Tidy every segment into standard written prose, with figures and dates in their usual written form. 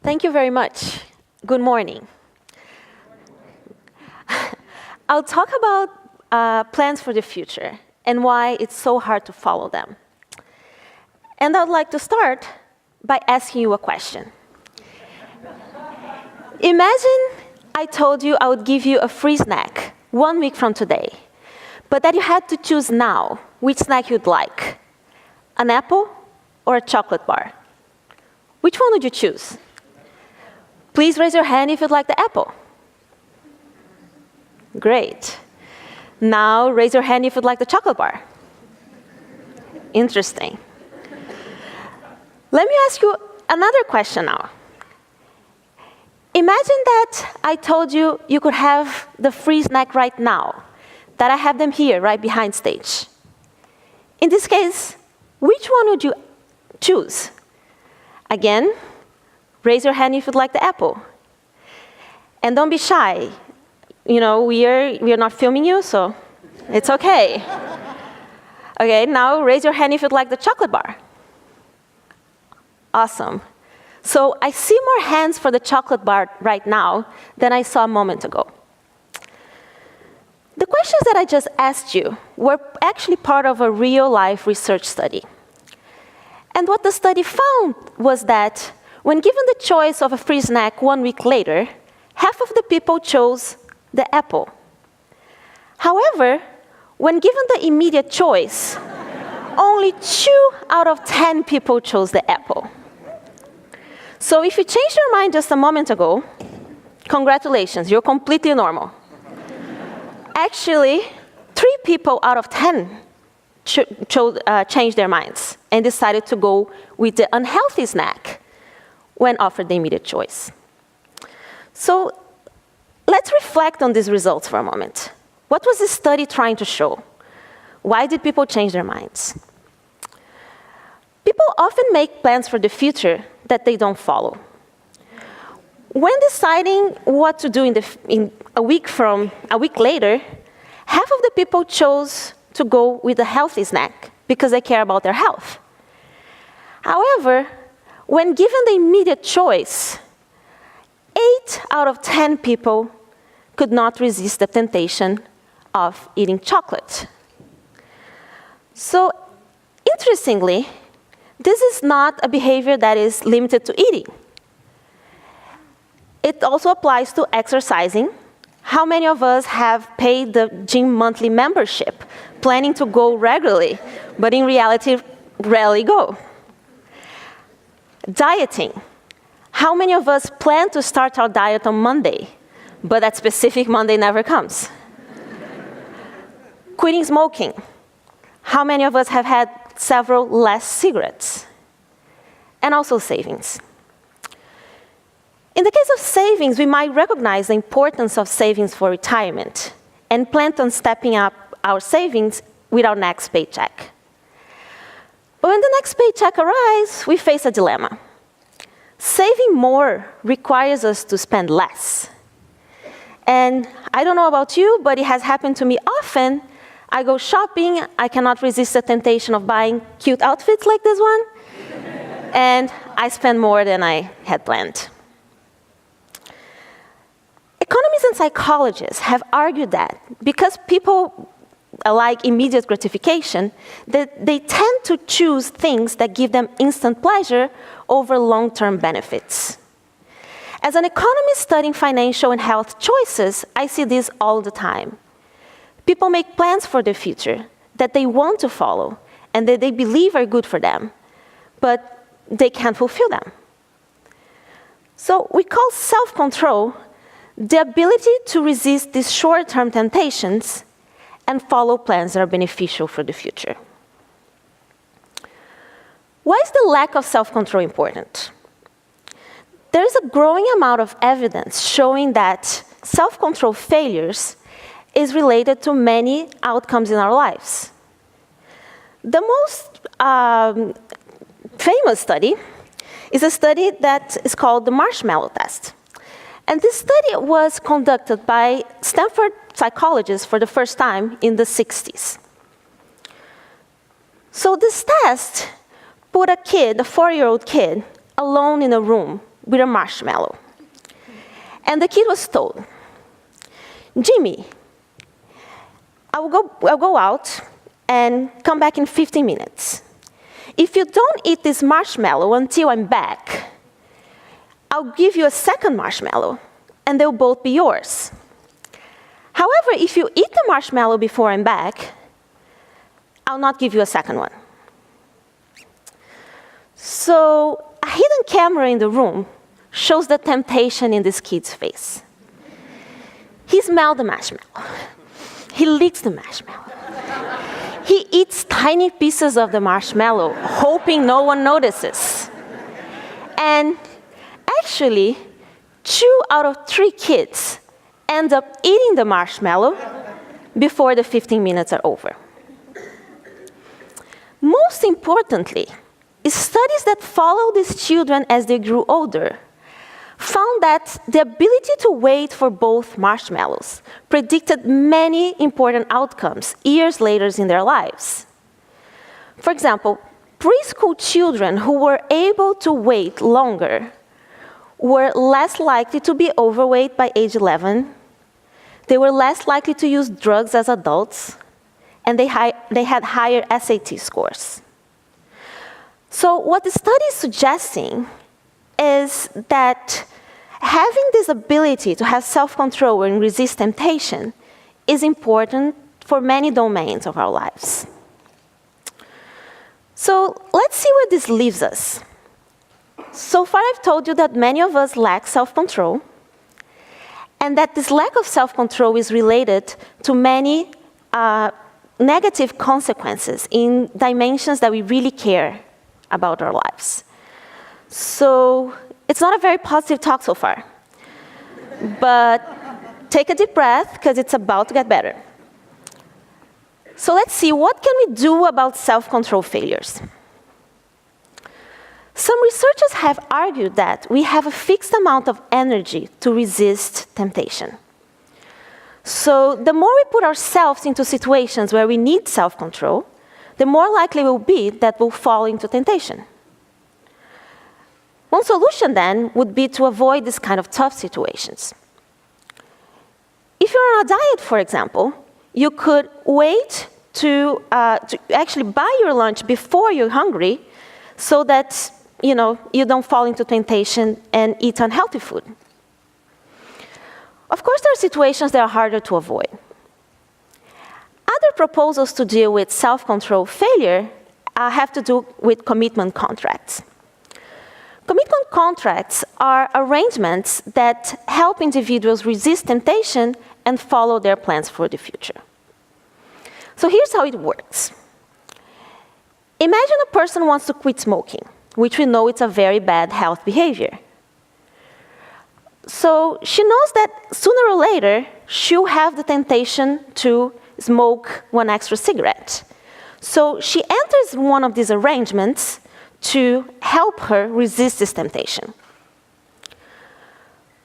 Thank you very much. Good morning. I'll talk about plans for the future and why it's so hard to follow them. And I'd like to start by asking you a question. Imagine I told you I would give you a free snack 1 week from today, but that you had to choose now which snack you'd like, an apple or a chocolate bar. Which one would you choose? Please raise your hand if you'd like the apple. Great. Now raise your hand if you'd like the chocolate bar. Interesting. Let me ask you another question now. Imagine that I told you you could have the free snack right now, that I have them here right behind stage. In this case, which one would you choose? Again, raise your hand if you'd like the apple. And don't be shy. You know, we are not filming you, so it's okay. Okay, now raise your hand if you'd like the chocolate bar. Awesome. So I see more hands for the chocolate bar right now than I saw a moment ago. The questions that I just asked you were actually part of a real-life research study. And what the study found was that when given the choice of a free snack 1 week later, half of the people chose the apple. However, when given the immediate choice, only 2 out of 10 people chose the apple. So if you changed your mind just a moment ago, congratulations, you're completely normal. Actually, 3 people out of 10 changed their minds and decided to go with the unhealthy snack when offered the immediate choice. So let's reflect on these results for a moment. What was this study trying to show? Why did people change their minds? People often make plans for the future that they don't follow. When deciding what to do in a week later, half of the people chose to go with a healthy snack because they care about their health. However, when given the immediate choice, 8 out of 10 people could not resist the temptation of eating chocolate. So, interestingly, this is not a behavior that is limited to eating. It also applies to exercising. How many of us have paid the gym monthly membership, planning to go regularly, but in reality, rarely go? Dieting. How many of us plan to start our diet on Monday, but that specific Monday never comes? Quitting smoking. How many of us have had several less cigarettes? And also savings. In the case of savings, we might recognize the importance of savings for retirement and plan on stepping up our savings with our next paycheck. But when the next paycheck arrives, we face a dilemma. Saving more requires us to spend less. And I don't know about you, but it has happened to me often. I go shopping, I cannot resist the temptation of buying cute outfits like this one, and I spend more than I had planned. Economists and psychologists have argued that because people like immediate gratification, that they tend to choose things that give them instant pleasure over long-term benefits. As an economist studying financial and health choices, I see this all the time. People make plans for the future that they want to follow and that they believe are good for them, but they can't fulfill them. So we call self-control the ability to resist these short-term temptations and follow plans that are beneficial for the future. Why is the lack of self-control important? There is a growing amount of evidence showing that self-control failures is related to many outcomes in our lives. The most famous study is a study that is called the Marshmallow test. And this study was conducted by Stanford psychologists for the first time in the 60s. So this test put a 4-year-old kid, alone in a room with a marshmallow. And the kid was told, Jimmy, I'll go out and come back in 15 minutes. If you don't eat this marshmallow until I'm back, I'll give you a second marshmallow, and they'll both be yours. However, if you eat the marshmallow before I'm back, I'll not give you a second one. So a hidden camera in the room shows the temptation in this kid's face. He smells the marshmallow. He licks the marshmallow. He eats tiny pieces of the marshmallow, hoping no one notices. And actually, 2 out of 3 kids end up eating the marshmallow before the 15 minutes are over. Most importantly, studies that followed these children as they grew older found that the ability to wait for both marshmallows predicted many important outcomes years later in their lives. For example, preschool children who were able to wait longer were less likely to be overweight by age 11, they were less likely to use drugs as adults, and they had higher SAT scores. So what the study is suggesting is that having this ability to have self-control and resist temptation is important for many domains of our lives. So let's see where this leaves us. So far I've told you that many of us lack self-control, and that this lack of self-control is related to many negative consequences in dimensions that we really care about our lives. So it's not a very positive talk so far, but take a deep breath because it's about to get better. So let's see, what can we do about self-control failures? Some researchers have argued that we have a fixed amount of energy to resist temptation. So the more we put ourselves into situations where we need self-control, the more likely we'll be that we'll fall into temptation. One solution then would be to avoid this kind of tough situations. If you're on a diet, for example, you could wait to actually buy your lunch before you're hungry so that you don't fall into temptation and eat unhealthy food. Of course, there are situations that are harder to avoid. Other proposals to deal with self-control failure have to do with commitment contracts. Commitment contracts are arrangements that help individuals resist temptation and follow their plans for the future. So here's how it works. Imagine a person wants to quit smoking, which we know it's a very bad health behavior. So she knows that sooner or later, she'll have the temptation to smoke one extra cigarette. So she enters one of these arrangements to help her resist this temptation.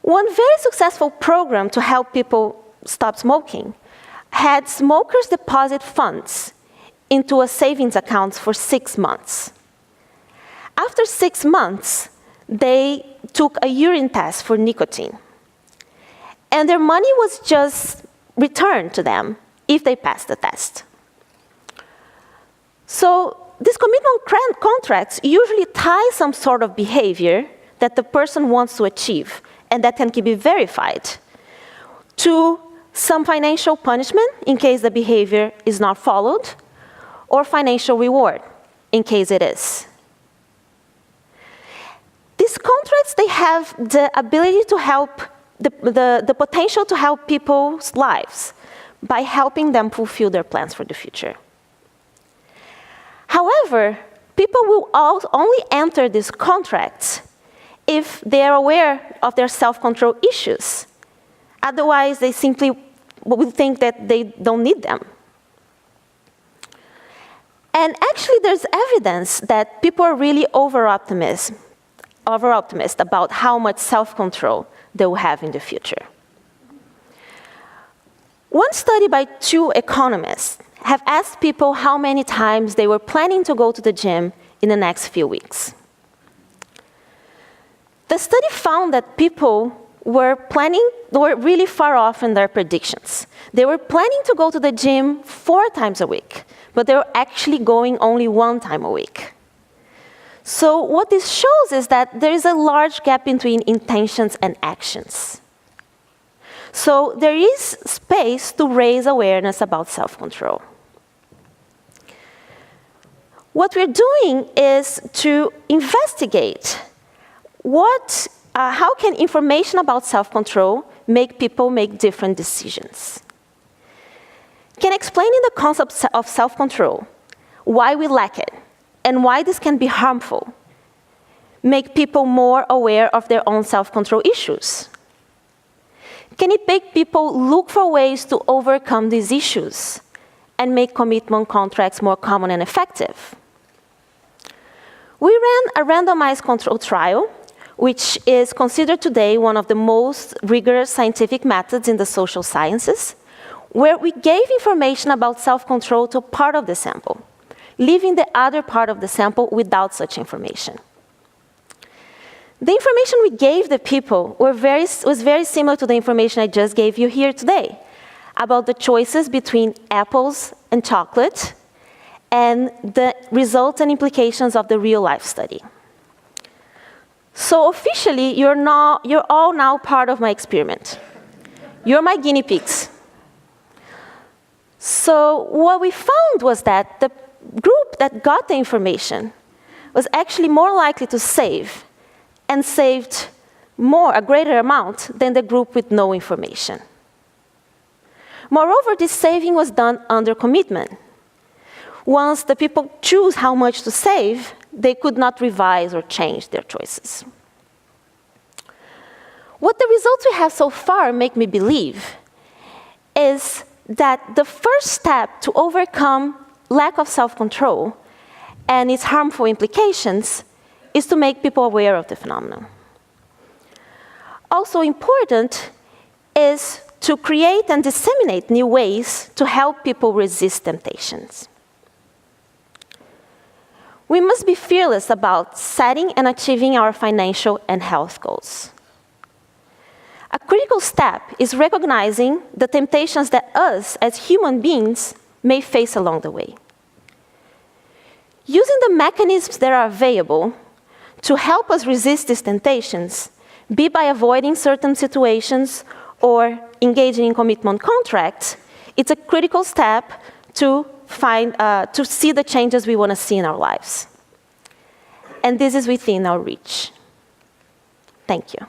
One very successful program to help people stop smoking had smokers deposit funds into a savings account for 6 months. After 6 months, they took a urine test for nicotine. And their money was just returned to them if they passed the test. So these commitment contracts usually tie some sort of behavior that the person wants to achieve and that can be verified to some financial punishment in case the behavior is not followed, or financial reward in case it is. These contracts, they have the ability to help, the potential to help people's lives by helping them fulfill their plans for the future. However, people will only enter these contracts if they are aware of their self-control issues. Otherwise, they simply will think that they don't need them. And actually, there's evidence that people are really over-optimistic about how much self-control they will have in the future. One study by 2 economists have asked people how many times they were planning to go to the gym in the next few weeks. The study found that people were really far off in their predictions. They were planning to go to the gym 4 times a week, but they were actually going only 1 time a week. So what this shows is that there is a large gap between intentions and actions. So there is space to raise awareness about self-control. What we're doing is to investigate how can information about self-control make people make different decisions? Can explaining the concept of self-control, why we lack it, and why this can be harmful, make people more aware of their own self-control issues? Can it make people look for ways to overcome these issues and make commitment contracts more common and effective? We ran a randomized control trial, which is considered today one of the most rigorous scientific methods in the social sciences, where we gave information about self-control to part of the sample, leaving the other part of the sample without such information. The information we gave the people was very similar to the information I just gave you here today, about the choices between apples and chocolate, and the results and implications of the real-life study. So officially, you're all now part of my experiment. You're my guinea pigs. So what we found was that the group that got the information was actually more likely to save, and saved a greater amount than the group with no information. Moreover, this saving was done under commitment. Once the people choose how much to save, they could not revise or change their choices. What the results we have so far make me believe is that the first step to overcome lack of self-control and its harmful implications is to make people aware of the phenomenon. Also important is to create and disseminate new ways to help people resist temptations. We must be fearless about setting and achieving our financial and health goals. A critical step is recognizing the temptations that us, as human beings, may face along the way. Using the mechanisms that are available to help us resist these temptations, be by avoiding certain situations or engaging in commitment contracts, it's a critical step to see the changes we want to see in our lives. And this is within our reach. Thank you.